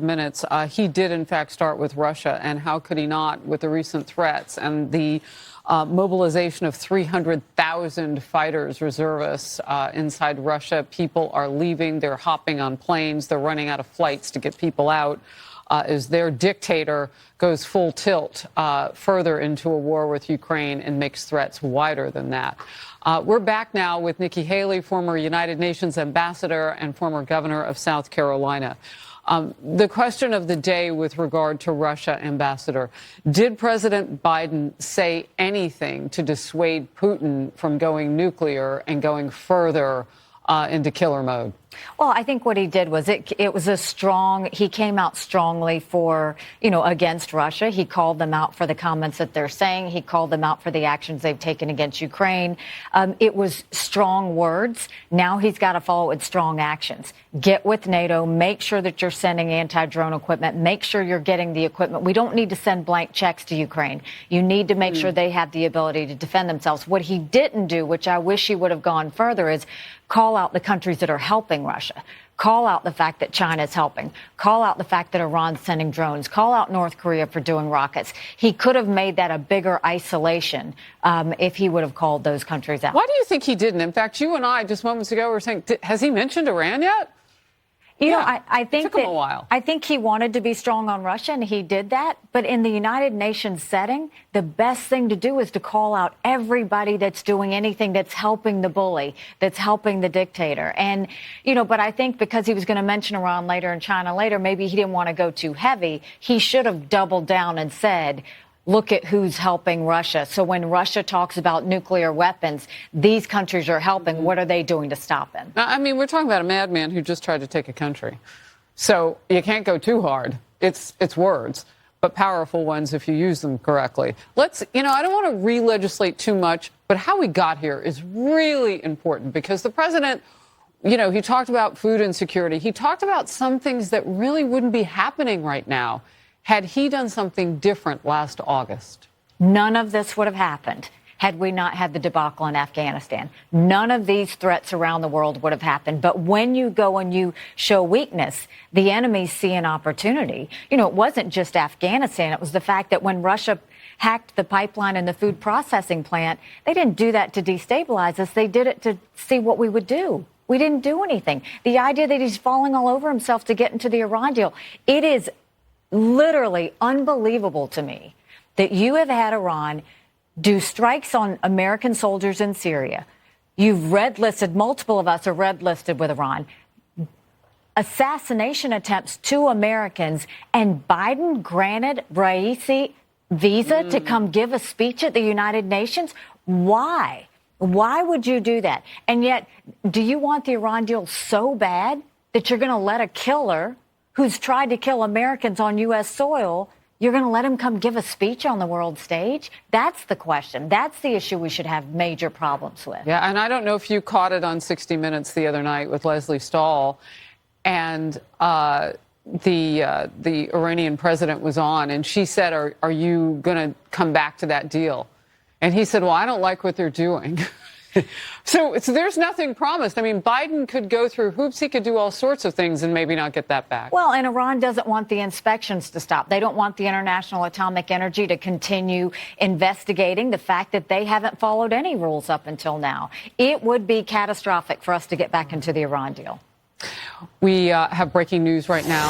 Minutes. He did, in fact, start with Russia, and how could he not with the recent threats and the mobilization of 300,000 fighters, reservists inside Russia. People are leaving. They're hopping on planes. They're running out of flights to get people out as their dictator goes full tilt further into a war with Ukraine and makes threats wider than that. We're back now with Nikki Haley, former United Nations ambassador and former governor of South Carolina. The question of the day with regard to Russia, Ambassador, did President Biden say anything to dissuade Putin from going nuclear and going further into killer mode? Well, I think what he did was it was he came out strongly against Russia. He called them out for the comments that they're saying. He called them out for the actions they've taken against Ukraine. It was strong words. Now he's got to follow with strong actions. Get with NATO. Make sure that you're sending anti-drone equipment. Make sure you're getting the equipment. We don't need to send blank checks to Ukraine. You need to make sure they have the ability to defend themselves. What he didn't do, which I wish he would have gone further, is call out the countries that are helping Russia. Call out the fact that China's helping. Call out the fact that Iran's sending drones. Call out North Korea for doing rockets. He could have made that a bigger isolation if he would have called those countries out. Why do you think he didn't? In fact, you and I just moments ago were saying, has he mentioned Iran yet? I think it took him a while. I think he wanted to be strong on Russia, and he did that. But in the United Nations setting, the best thing to do is to call out everybody that's doing anything that's helping the bully, that's helping the dictator. And, but I think because he was going to mention Iran later and China later, maybe he didn't want to go too heavy. He should have doubled down and said, look at who's helping Russia. So when Russia talks about nuclear weapons, these countries are helping. What are they doing to stop him? Now, I mean, we're talking about a madman who just tried to take a country. So you can't go too hard. It's words, but powerful ones if you use them correctly. I don't want to re-legislate too much, but how we got here is really important because the president, he talked about food insecurity. He talked about some things that really wouldn't be happening right now had he done something different last August. None of this would have happened had we not had the debacle in Afghanistan. None of these threats around the world would have happened. But when you go and you show weakness, the enemies see an opportunity. It wasn't just Afghanistan. It was the fact that when Russia hacked the pipeline and the food processing plant, they didn't do that to destabilize us. They did it to see what we would do. We didn't do anything. The idea that he's falling all over himself to get into the Iran deal, it is literally unbelievable to me that you have had Iran do strikes on American soldiers in Syria. You've red-listed, multiple of us are red-listed with Iran, assassination attempts to Americans, and Biden granted Raisi visa to come give a speech at the United Nations. Why? Why would you do that? And yet, do you want the Iran deal so bad that you're going to let a killer who's tried to kill Americans on U.S. soil, you're going to let him come give a speech on the world stage? That's the question. That's the issue we should have major problems with. Yeah, and I don't know if you caught it on 60 Minutes the other night with Leslie Stahl, and the Iranian president was on, and she said, are you going to come back to that deal? And he said, well, I don't like what they're doing. So there's nothing promised. I mean, Biden could go through hoops. He could do all sorts of things and maybe not get that back. Well, and Iran doesn't want the inspections to stop. They don't want the International Atomic Energy to continue investigating the fact that they haven't followed any rules up until now. It would be catastrophic for us to get back into the Iran deal. We have breaking news right now.